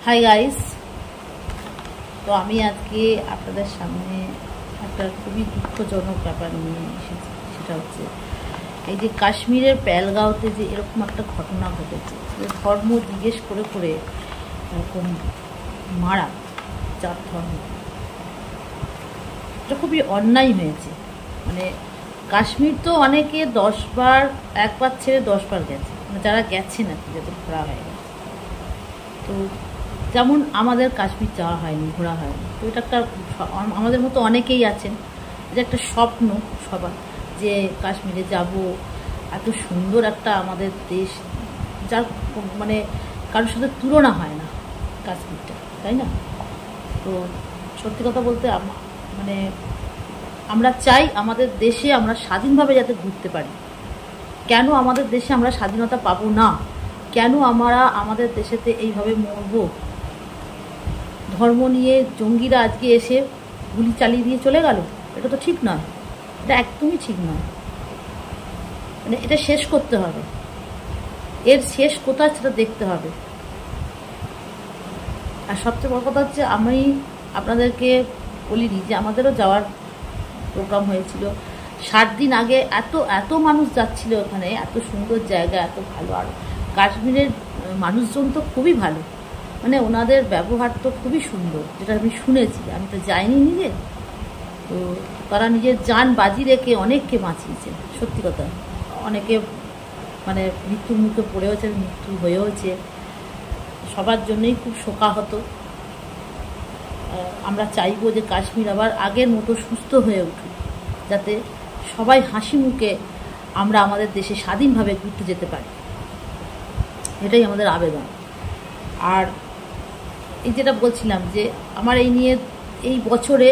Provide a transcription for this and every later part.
Hi guys, তো আমি আজকে আপনাদের সামনে একটা খুবই দুঃখজনক ব্যাপার নিয়ে এসেছি। সেটা হচ্ছে এই যে কাশ্মীরের পেহেলগাঁওতে যে এরকম একটা ঘটনা ঘটেছে, যে ধর্ম জিজ্ঞেস করে করে এরকম মারা, যার ধর্ম, এটা খুবই অন্যায় হয়েছে। মানে কাশ্মীর তো অনেকে 10 বার, একবার ছেড়ে 10 বার গেছে, মানে যারা গেছে নাকি, যাদের ঘোরা হয়ে গেছে। তো যেমন আমাদের কাশ্মীর যাওয়া হয়নি, ঘোরা হয়নি, তো এটা একটা আমাদের মতো অনেকেই আছেন, এটা একটা স্বপ্ন সবার, যে কাশ্মীরে যাব, এত সুন্দর একটা আমাদের দেশ, যার মানে কারোর সাথে তুলনা হয় না কাশ্মীরটা, তাই না? তো সত্যি কথা বলতে মানে আমরা চাই আমাদের দেশে আমরা স্বাধীনভাবে যাতে ঘুরতে পারি। কেন আমাদের দেশে আমরা স্বাধীনতা পাবো না? কেন আমরা আমাদের দেশেতে এইভাবে মরবো? ধর্ম নিয়ে জঙ্গিরা আজকে এসে গুলি চালিয়ে দিয়ে চলে গেল, এটা তো ঠিক নয়, এটা একদমই ঠিক নয়। মানে এটা শেষ করতে হবে, এর শেষ কোথায় সেটা দেখতে হবে। আর সবচেয়ে বড় কথা হচ্ছে, আমি আপনাদেরকে বলিনি যে আমাদেরও যাওয়ার প্রোগ্রাম হয়েছিল 7 দিন আগে। এত মানুষ যাচ্ছিল ওখানে, এত সুন্দর জায়গা, এত ভালো। আর কাশ্মীরের মানুষজন তো খুবই ভালো, মানে ওনাদের ব্যবহার তো খুবই সুন্দর, যেটা আমি শুনেছি, আমি তো যাইনি নিজে। তো তারা নিজের জান বাজি রেখে অনেককে বাঁচিয়েছে, সত্যি কথা। অনেকে মানে মৃত্যুর মুখে পড়েওছে, মৃত্যু হয়েওছে, সবার জন্যই খুব শোকাহত। আমরা চাইবো যে কাশ্মীর আবার আগের মতো সুস্থ হয়ে উঠুক, যাতে সবাই হাসি মুখে আমরা আমাদের দেশে স্বাধীনভাবে ঘুরতে যেতে পারি, এটাই আমাদের আবেদন। আর এই যেটা বলছিলাম, যে আমার এই নিয়ে এই বছরে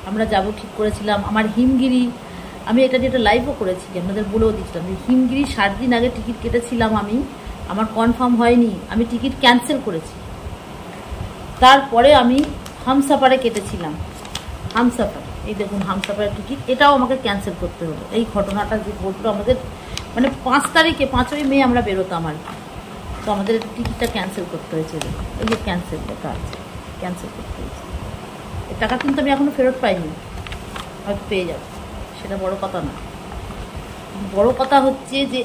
আমরা যাব ঠিক করেছিলাম। আমার হিমগিরি, আমি এটা যেটা লাইভও করেছি, আপনাদের বলেও দিচ্ছিলাম যে হিমগিরি 7 দিন আগে টিকিট কেটেছিলাম আমি, আমার কনফার্ম হয়নি, আমি টিকিট ক্যান্সেল করেছি। তারপরে আমি হামসাফারে কেটেছিলাম, হামসাফার, এই দেখুন হামসাফারের টিকিট, এটাও আমাকে ক্যান্সেল করতে হলো। এই ঘটনাটা যে ঘটলো আমাদের, মানে 5 তারিখে, 5ই মে আমরা বেরোতাম আর কি, তো আমাদের টিকিটটা ক্যান্সেল করতে হয়েছে। এই যে ক্যান্সেল লেখা আছে, ক্যান্সেল করতে হয়েছে। এই টাকা কিন্তু আমি এখনও ফেরত পাইনি, হয়তো পেয়ে যাব, সেটা বড় কথা না। বড় কথা হচ্ছে যে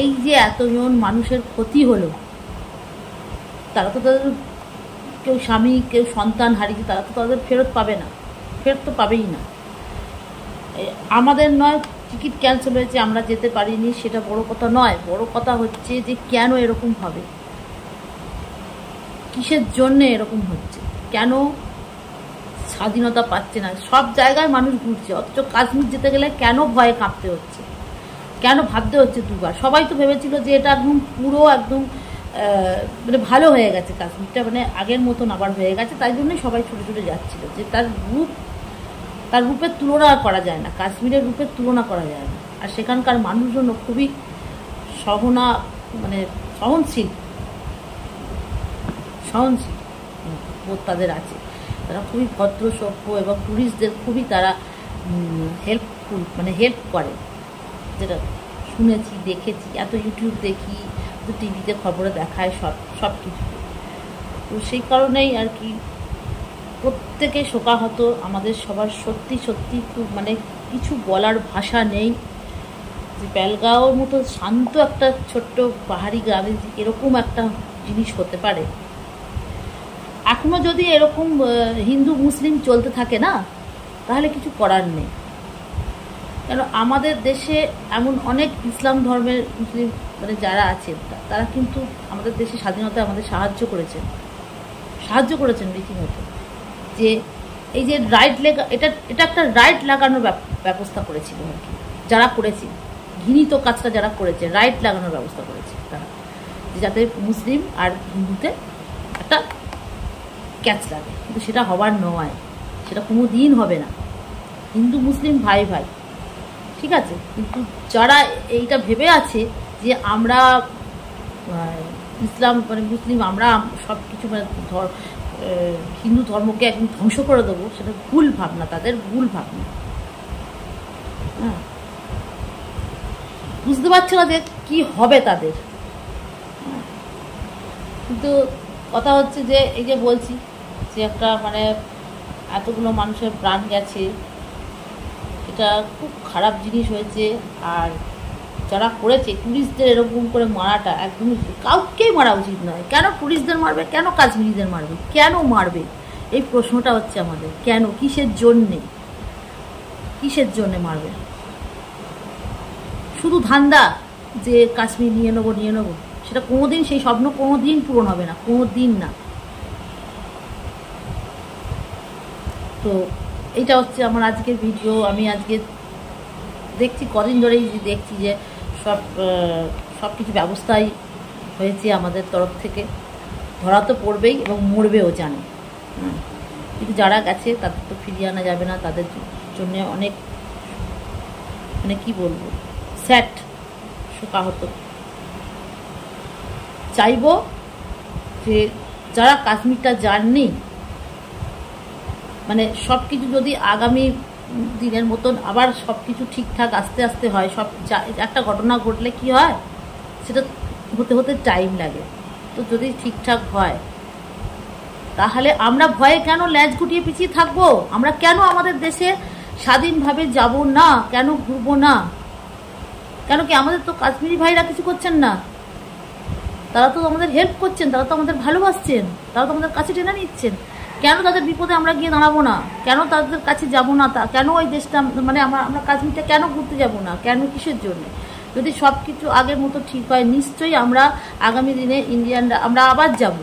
এই যে এতজন মানুষের ক্ষতি হলো, তারা তো তাদের কেউ স্বামী, কেউ সন্তান হারিয়েছে, তারা তো তাদের ফেরত পাবে না, ফেরত তো পাবেই না। আমাদের নয় টিকিট ক্যান্সেল হয়েছে, আমরা যেতে পারিনি, সেটা বড় কথা নয়। বড় কথা হচ্ছে যে কেন এরকম হবে, কিসের জন্যে এরকম হচ্ছে, কেন স্বাধীনতা পাচ্ছে না? সব জায়গায় মানুষ ঘুরছে, অথচ কাশ্মীর যেতে গেলে কেন ভয়ে কাঁপতে হচ্ছে, কেন ভাবতে হচ্ছে দুবার? সবাই তো ভেবেছিল যে এটা একদম পুরো একদম মানে ভালো হয়ে গেছে কাশ্মীরটা, মানে আগের মতন আবার হয়ে গেছে, তাই জন্যই সবাই ছুটে ছুটে যাচ্ছিল। যে তার রূপের তুলনা করা যায় না, কাশ্মীরের রূপের তুলনা করা যায় না। আর সেখানকার মানুষজন খুবই মানে সহনশীল বোধ তাদের আছে। তারা খুবই ভদ্র সভ্য, এবং টুরিস্টদের খুবই তারা হেল্পফুল, মানে হেল্প করে, যেটা শুনেছি, দেখেছি, এত ইউটিউব দেখি, তো টিভিতে খবরে দেখায়, সব কিছু। তো সেই কারণেই আর কি প্রত্যেকে শোকাহত, আমাদের সবার সত্যি সত্যি খুব, মানে কিছু বলার ভাষা নেই যে পেহেলগাঁওর মতো শান্ত একটা ছোট্ট পাহাড়ি গ্রামে এরকম একটা জিনিস হতে পারে। এখনও যদি এরকম হিন্দু মুসলিম চলতে থাকে না, তাহলে কিছু করার নেই। কেন আমাদের দেশে এমন অনেক ইসলাম ধর্মের মুসলিম মানে যারা আছেন, তারা কিন্তু আমাদের দেশে স্বাধীনতায় আমাদের সাহায্য করেছেন রীতিমতো। যে এই যে রাইট লেগা, এটা একটা রাইট লাগানোর ব্যবস্থা করেছিল আর কি, যারা করেছে ঘৃণিত কাজটা, যারা করেছে রাইট লাগানোর ব্যবস্থা করেছে তারা, যাতে মুসলিম আর হিন্দুতে একটা ক্যাচ লাগে। কিন্তু সেটা হবার নয়, সেটা কোনো দিন হবে না। হিন্দু মুসলিম ভাই ভাই, ঠিক আছে, কিন্তু যারা এইটা ভেবে আছে যে আমরা ইসলাম মানে মুসলিম, আমরা সব কিছু মানে হিন্দু ধর্মকে একদম ধ্বংস করে দেবো, সেটা ভুল ভাবনা, তাদের ভুল ভাবনা। হ্যাঁ, বুঝতে পারছে না যে কী হবে তাদের। কিন্তু কথা হচ্ছে যে এই যে বলছি যে একটা মানে এতগুলো মানুষের প্রাণ গেছে, এটা খুব খারাপ জিনিস হয়েছে। আর যারা করেছে টুরিস্টদের এরকম করে মারাটা একদমই কাউকেই মারা উচিত নয়। কেন টুরিস্টদের মারবে, কেন কাশ্মীরিদের মারবে, কেন মারবে, এই প্রশ্নটা হচ্ছে আমাদের। কেন, কিসের জন্যে, কিসের জন্যে মারবে? শুধু ধান্দা যে কাশ্মীর নিয়ে নেবো, সেটা কোনোদিন, সেই স্বপ্ন কোনোদিন পূরণ হবে না, কোনোদিন না। তো এইটা হচ্ছে আমার আজকের ভিডিও। আমি আজকে দেখছি, কদিন ধরেই দেখছি যে সব কিছু ব্যবস্থাই হয়েছে আমাদের তরফ থেকে। ধরা তো পড়বেই এবং মরবেও জানে, কিন্তু যারা গেছে তাদের তো ফিরিয়ে আনা যাবে না। তাদের জন্য অনেক মানে কি বলবো, স্যাড, শোকাহত। চাইবো যে যারা কাশ্মীরটা যাননি, মানে সব কিছু যদি আগামী দিনের মতন আবার সব কিছু ঠিকঠাক আস্তে আস্তে হয়, সব একটা ঘটনা ঘটলে কি হয়, সেটা হতে হতে টাইম লাগে। তো যদি ঠিকঠাক হয় তাহলে আমরা ভয়ে কেন ল্যাজ গুটিয়ে পিছিয়ে থাকবো? আমরা কেন আমাদের দেশে স্বাধীনভাবে যাব না, কেন ঘুরবো না? কেন কি আমাদের তো কাশ্মীরি ভাইরা কিছু করছেন না? তারা তো আমাদের হেল্প করছেন, তারা তো আমাদের ভালোবাসছেন, তারা তো আমাদের কাছে টেনে নিচ্ছেন। কেন তাদের বিপদে আমরা গিয়ে দাঁড়াবো না? কেন তাদের কাছে যাব না? কেন ওই দেশটা মানে আমরা কাশ্মীরটা কেন ঘুরতে যাব না? কেন, কিসের জন্য? যদি সব কিছু আগের মতো ঠিক হয়, নিশ্চয়ই আমরা আগামী দিনে ইন্ডিয়ানরা আমরা আবার যাব।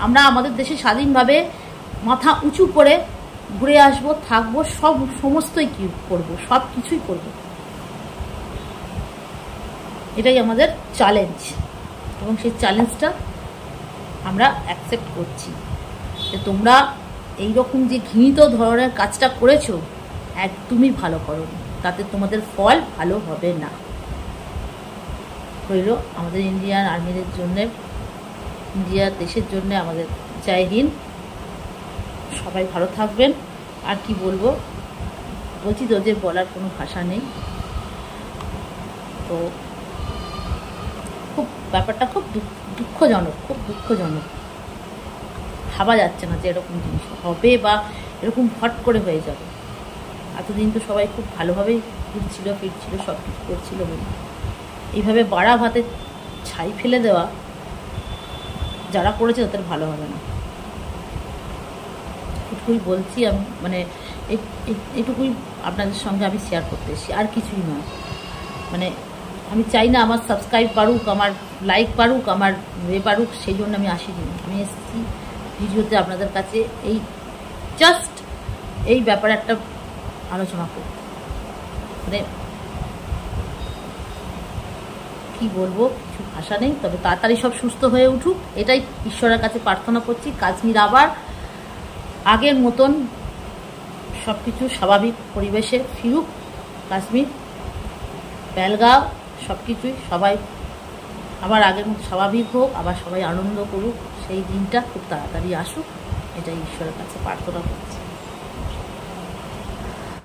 আমরা আমাদের দেশে স্বাধীনভাবে মাথা উঁচু করে ঘুরে আসবো, থাকবো, সমস্তই কি করবো, সব কিছুই করবো। এটাই আমাদের চ্যালেঞ্জ, এবং সেই চ্যালেঞ্জটা আমরা অ্যাকসেপ্ট করছি। যে তোমরা এইরকম যে ঘৃণিত ধরনের কাজটা করেছো, একদমই ভালো করো, তাতে তোমাদের ফল ভালো হবে না। রইল আমাদের ইন্ডিয়ান আর্মিদের জন্যে, ইন্ডিয়া দেশের জন্য আমাদের জয় হিন্দ। সবাই ভালো থাকবেন। আর কি বলবো, বলছি তো যে বলার কোনো ভাষা নেই। তো খুব ব্যাপারটা খুব দুঃখজনক, খুব দুঃখজনক। ভাবা যাচ্ছে না যে এরকম জিনিস হবে বা এরকম হট করে হয়ে যাবে। এতদিন তো সবাই খুব ভালোভাবেই ঘুরছিল, ফিরছিল, সব কিছু করছিল বলে এইভাবে বাড়া ভাতে ছাই ফেলে দেওয়া যারা করেছে তাদের ভালো হবে না। এটুকুই বলছি আমি, মানে এটুকুই আপনাদের সঙ্গে আমি শেয়ার করতে এসেছি, আর কিছুই নয়। মানে আমি চাই না আমার সাবস্ক্রাইব বাড়ুক, আমার লাইক বাড়ুক, আমার বাড়ুক, সেই জন্য আমি আসিনি। আমি এসেছি ভিডিওতে আপনাদের কাছে এই জাস্ট এই ব্যাপারে একটা আলোচনা করতে। মানে কি বলবো, কিছু ভাষা নেই। তবে তাড়াতাড়ি সব সুস্থ হয়ে উঠুক, এটাই ঈশ্বরের কাছে প্রার্থনা করছি। কাশ্মীর আবার আগের মতন সব কিছু স্বাভাবিক পরিবেশে ফিরুক। কাশ্মীর, পেহেলগাঁও, সব কিছুই সবাই আবার আগের মতো স্বাভাবিক হোক, আবার সবাই আনন্দ করুক। সেই দিনটা খুব তাড়াতাড়ি আসুক, এটাই ঈশ্বরের কাছে প্রার্থনা করছি।